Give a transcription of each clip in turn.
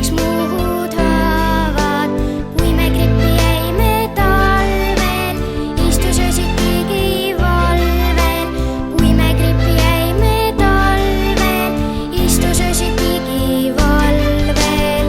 läks muud haavad. Kui me grippi jäime talvel, istus öösiti valvel. Kui me grippi jäime talvel, istus öösiti valvel.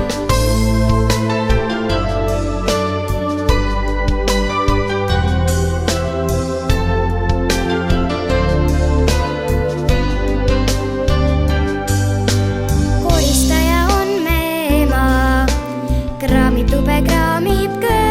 Koristaja on me ema, kraamib tube, kraamib kõrva.